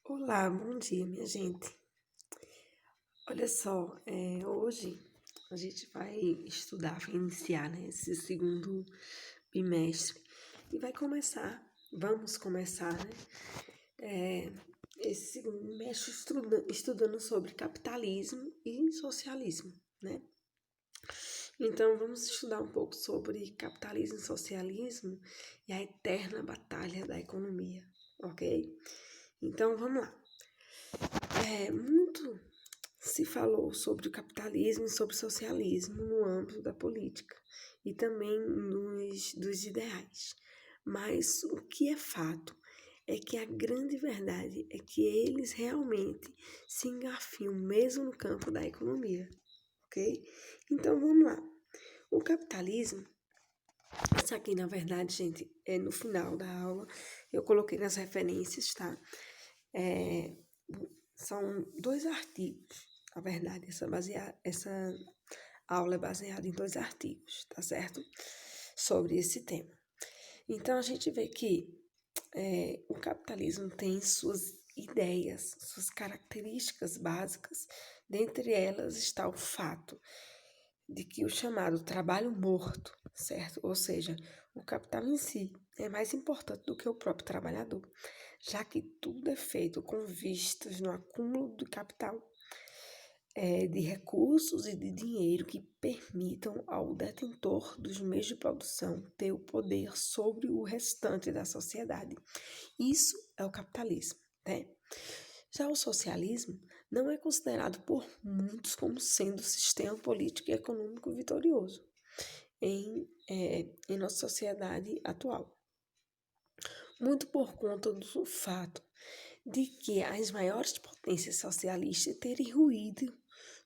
Olá, bom dia, minha gente. Olha só, hoje a gente vai estudar, vai iniciar, né, esse segundo bimestre e vamos começar, né, é, esse segundo bimestre estudando sobre capitalismo e socialismo, né? Então, vamos estudar um pouco sobre capitalismo e socialismo e a eterna batalha da economia, ok? Então, vamos lá. Muito se falou sobre o capitalismo e sobre o socialismo no âmbito da política e também dos ideais. Mas o que é fato é que a grande verdade é que eles realmente se engafiam mesmo no campo da economia, ok? Então vamos lá. O capitalismo, isso aqui na verdade, gente, é no final da aula, eu coloquei nas referências, tá? É, São dois artigos. Na verdade, essa aula é baseada em dois artigos, tá certo? Sobre esse tema. Então, a gente vê que o capitalismo tem suas ideias, suas características básicas. Dentre elas está o fato de que o chamado trabalho morto, certo? Ou seja, o capital em si é mais importante do que o próprio trabalhador, já que tudo é feito com vistas no acúmulo do capital, de recursos e de dinheiro que permitam ao detentor dos meios de produção ter o poder sobre o restante da sociedade. Isso é o capitalismo, né? Já o socialismo não é considerado por muitos como sendo o sistema político e econômico vitorioso em nossa sociedade atual. Muito por conta do fato de que as maiores potências socialistas terem ruído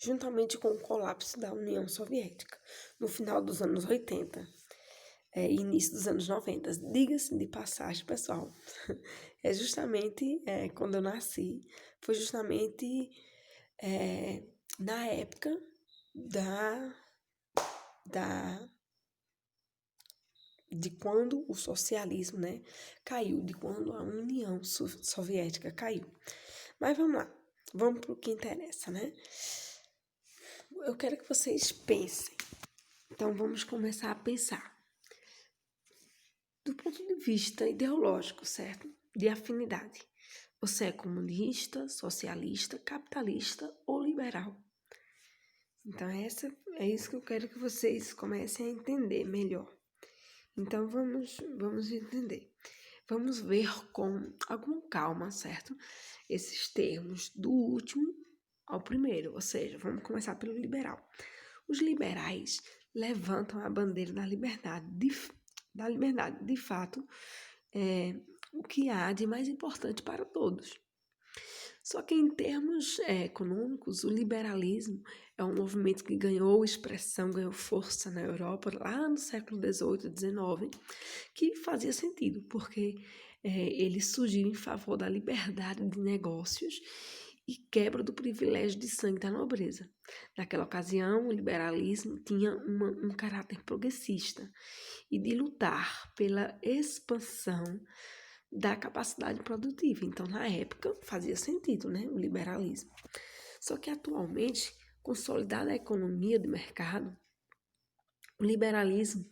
juntamente com o colapso da União Soviética no final dos anos 80 início dos anos 90. Diga-se de passagem, pessoal, justamente quando eu nasci, foi justamente na época da, da de quando o socialismo, né, caiu, de quando a União Soviética caiu. Mas vamos lá, vamos para o que interessa, né? Eu quero que vocês pensem. Então, vamos começar a pensar. Do ponto de vista ideológico, certo? De afinidade. Você é comunista, socialista, capitalista ou liberal? Então, é isso que eu quero que vocês comecem a entender melhor. Então, vamos entender. Vamos ver com alguma calma, certo? Esses termos do último ao primeiro, ou seja, vamos começar pelo liberal. Os liberais levantam a bandeira da liberdade. De fato, o que há de mais importante para todos. Só que em termos econômicos, o liberalismo é um movimento que ganhou expressão, ganhou força na Europa lá no século XVIII e XIX, que fazia sentido, porque ele surgiu em favor da liberdade de negócios e quebra do privilégio de sangue da nobreza. Naquela ocasião, o liberalismo tinha um caráter progressista e de lutar pela expansão da capacidade produtiva. Então, na época, fazia sentido, né, o liberalismo. Só que atualmente, consolidada a economia de mercado, o liberalismo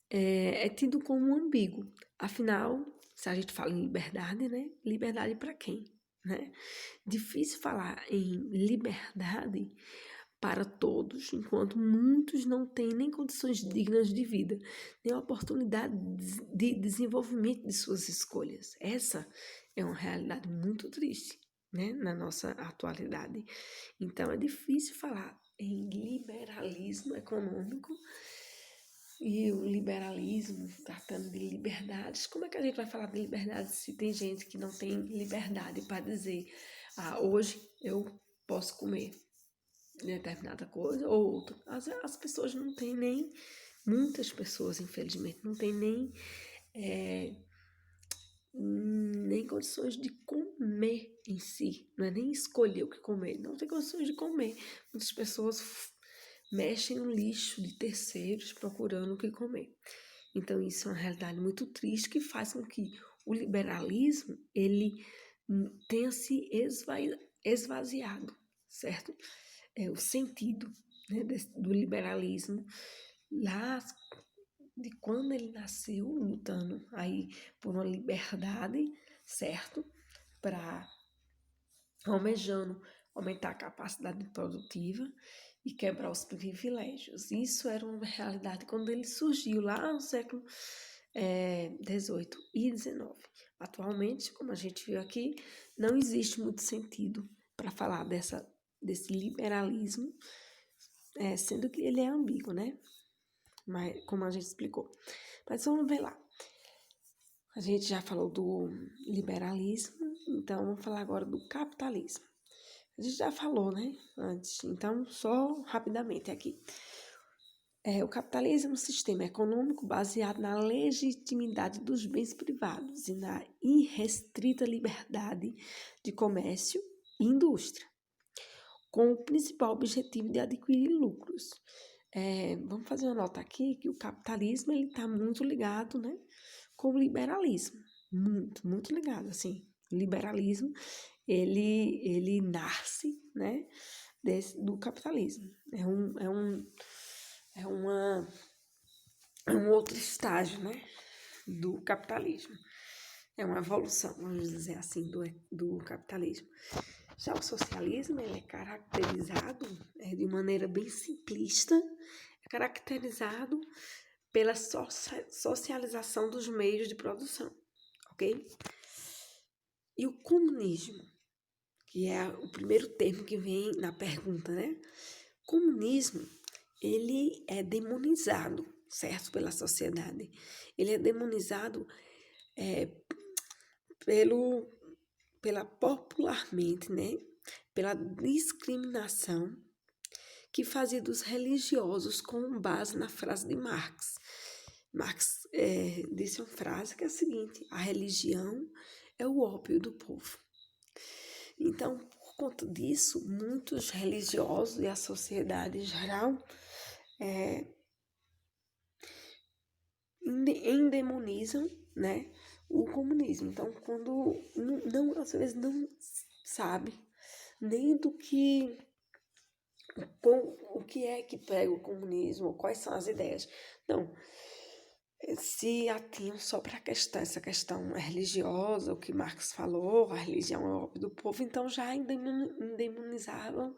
é tido como ambíguo. Afinal, se a gente fala em liberdade, né, liberdade para quem? Né? Difícil falar em liberdade para todos, enquanto muitos não têm nem condições dignas de vida, nem oportunidade de desenvolvimento de suas escolhas. Essa é uma realidade muito triste, né, na nossa atualidade. Então, é difícil falar em liberalismo econômico e o liberalismo tratando de liberdades. Como é que a gente vai falar de liberdade se tem gente que não tem liberdade para dizer, hoje eu posso comer determinada coisa ou outra. As pessoas não têm nem, muitas pessoas, infelizmente, não têm nem condições de comer em si, não é nem escolher o que comer, não tem condições de comer. Muitas pessoas mexem no lixo de terceiros procurando o que comer. Então, isso é uma realidade muito triste que faz com que o liberalismo, ele tenha se esvaziado, certo? O sentido, né, do liberalismo lá de quando ele nasceu lutando aí por uma liberdade, certo? Para almejando aumentar a capacidade produtiva e quebrar os privilégios. Isso era uma realidade quando ele surgiu lá no século XVIII e XIX. Atualmente, como a gente viu aqui, não existe muito sentido para falar desse liberalismo, sendo que ele é ambíguo, né? Mas, como a gente explicou. Mas vamos ver lá. A gente já falou do liberalismo, então vamos falar agora do capitalismo. A gente já falou, né, antes, então só rapidamente aqui. O capitalismo é um sistema econômico baseado na legitimidade dos bens privados e na irrestrita liberdade de comércio e indústria, com o principal objetivo de adquirir lucros. Vamos fazer uma nota aqui que o capitalismo está muito ligado, né, com o liberalismo, muito ligado, assim. O liberalismo, ele nasce, né, do capitalismo. É um outro estágio, né, do capitalismo. É uma evolução, vamos dizer assim, do capitalismo. Já o socialismo, ele é caracterizado de maneira bem simplista, é caracterizado pela socialização dos meios de produção, ok? E o comunismo, que é o primeiro termo que vem na pergunta, né? Comunismo, ele é demonizado, certo, pela sociedade. Ele é demonizado pela popularmente, né? Pela discriminação que fazia dos religiosos com base na frase de Marx. Marx disse uma frase que é a seguinte: a religião é o ópio do povo. Então, por conta disso, muitos religiosos e a sociedade em geral endemonizam, né, o comunismo. Então, quando às vezes não sabe nem o que é que pega o comunismo, quais são as ideias. Não, se atinham só para essa questão religiosa, o que Marx falou, a religião é o ópio do povo, então já endemonizavam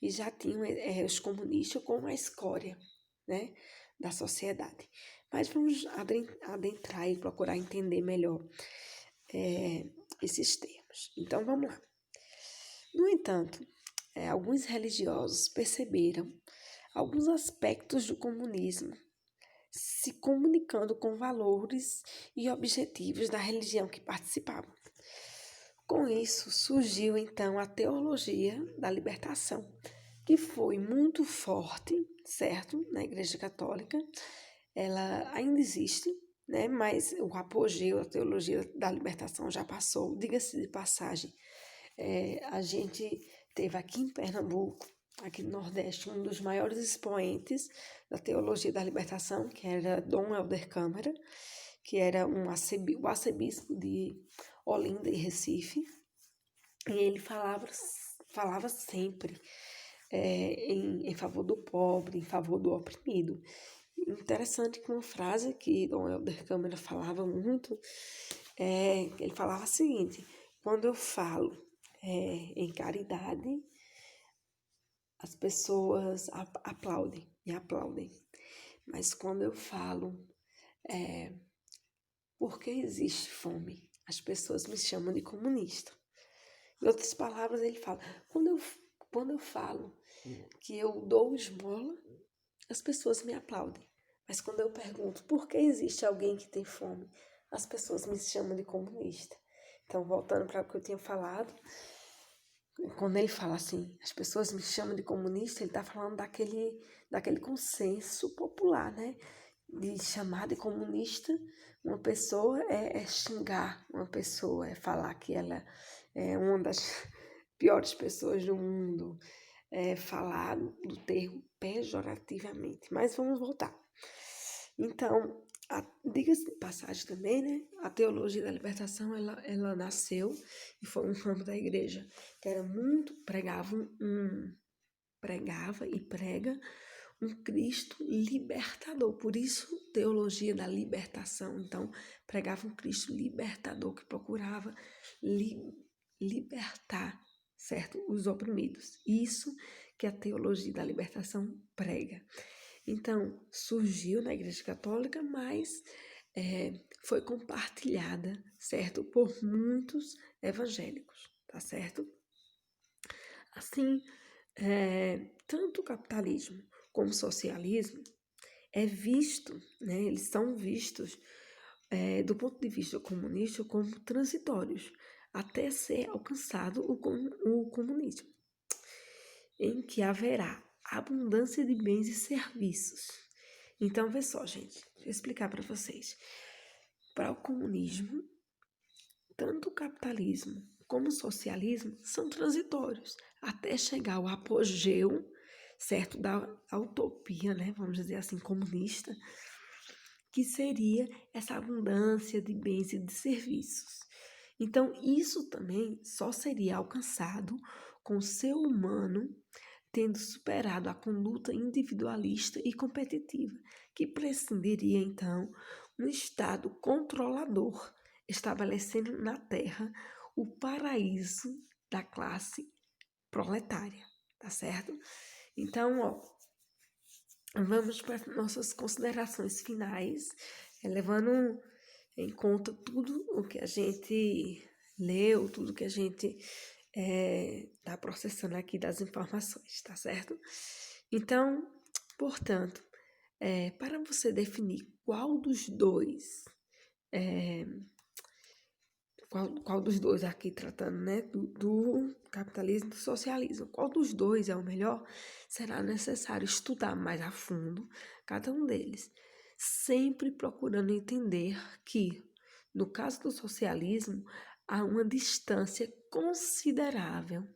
e já tinham os comunistas como a escória, né, da sociedade. Mas vamos adentrar e procurar entender melhor esses termos. Então, vamos lá. No entanto, alguns religiosos perceberam alguns aspectos do comunismo se comunicando com valores e objetivos da religião que participavam. Com isso, surgiu então a teologia da libertação, que foi muito forte, certo, na Igreja Católica. Ela ainda existe, né, mas o apogeu da teologia da libertação já passou. Diga-se de passagem, a gente teve aqui em Pernambuco, aqui no Nordeste, um dos maiores expoentes da teologia da libertação, que era Dom Helder Câmara, que era o arcebispo de Olinda e Recife, e ele falava sempre em favor do pobre, em favor do oprimido. Interessante que uma frase que Dom Helder Câmara falava muito, ele falava o seguinte: quando eu falo em caridade, as pessoas aplaudem, me aplaudem. Mas quando eu falo por que existe fome, as pessoas me chamam de comunista. Em outras palavras, ele fala, quando eu falo que eu dou esmola, as pessoas me aplaudem. Mas quando eu pergunto por que existe alguém que tem fome, as pessoas me chamam de comunista. Então, voltando para o que eu tinha falado, quando ele fala assim, as pessoas me chamam de comunista, ele está falando daquele consenso popular, né? De chamar de comunista uma pessoa é xingar uma pessoa, é falar que ela é uma das piores pessoas do mundo, é falar do termo pejorativamente. Mas vamos voltar. Então, Diga-se de passagem também, né? A teologia da libertação, ela nasceu e foi um ramo da igreja que era muito, pregava e prega um Cristo libertador. Por isso, teologia da libertação. Então, pregava um Cristo libertador que procurava libertar, certo? Os oprimidos. Isso que a teologia da libertação prega. Então, surgiu na Igreja Católica, mas foi compartilhada, certo? Por muitos evangélicos, tá certo? Assim, tanto o capitalismo como o socialismo é visto, né? Eles são vistos do ponto de vista comunista como transitórios, até ser alcançado o comunismo, em que haverá abundância de bens e serviços. Então, vê só, gente, deixa eu explicar para vocês. Para o comunismo, tanto o capitalismo como o socialismo são transitórios, até chegar ao apogeu, certo, da utopia, né, vamos dizer assim, comunista, que seria essa abundância de bens e de serviços. Então, isso também só seria alcançado com o ser humano tendo superado a conduta individualista e competitiva, que prescindiria, então, um Estado controlador, estabelecendo na Terra o paraíso da classe proletária, tá certo? Então, vamos para as nossas considerações finais, levando em conta tudo o que a gente leu, tudo que a gente tá processando aqui das informações, tá certo? Então, portanto, para você definir qual dos dois, qual dos dois aqui tratando, né, do capitalismo e do socialismo, qual dos dois é o melhor, será necessário estudar mais a fundo cada um deles, sempre procurando entender que, no caso do socialismo, há uma distância considerável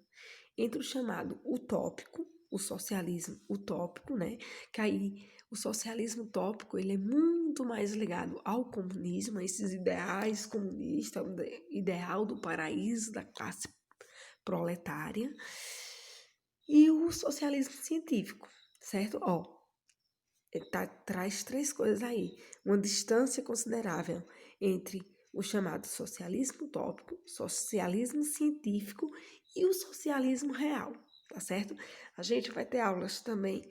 entre o chamado utópico, o socialismo utópico, né? Que aí o socialismo utópico ele é muito mais ligado ao comunismo, a esses ideais comunistas, o ideal do paraíso da classe proletária, e o socialismo científico, certo? Traz três coisas aí. Uma distância considerável entre o chamado socialismo utópico, socialismo científico e o socialismo real, tá certo? A gente vai ter aulas também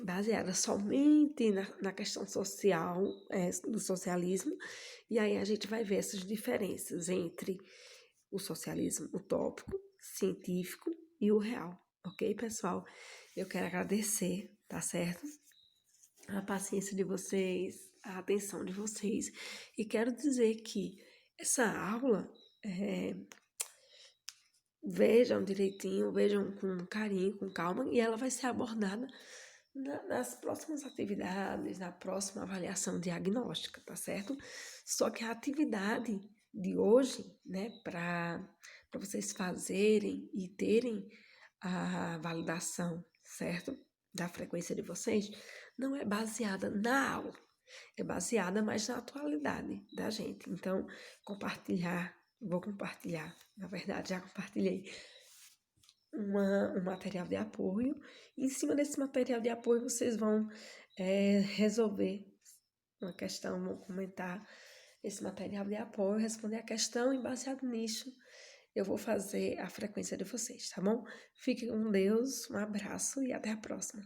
baseadas somente na questão social do socialismo, e aí a gente vai ver essas diferenças entre o socialismo utópico, científico e o real, ok, pessoal? Eu quero agradecer, tá certo? A paciência de vocês, a atenção de vocês. E quero dizer que essa aula, vejam direitinho, vejam com carinho, com calma, e ela vai ser abordada nas próximas atividades, na próxima avaliação diagnóstica, tá certo? Só que a atividade de hoje, né, para vocês fazerem e terem a validação, certo? Da frequência de vocês, não é baseada na aula, é baseada mais na atualidade da gente. Então, vou compartilhar, na verdade, já compartilhei um material de apoio. E em cima desse material de apoio, vocês vão resolver uma questão, vão comentar esse material de apoio, responder a questão e baseado nisso, eu vou fazer a frequência de vocês, tá bom? Fiquem com Deus, um abraço e até a próxima.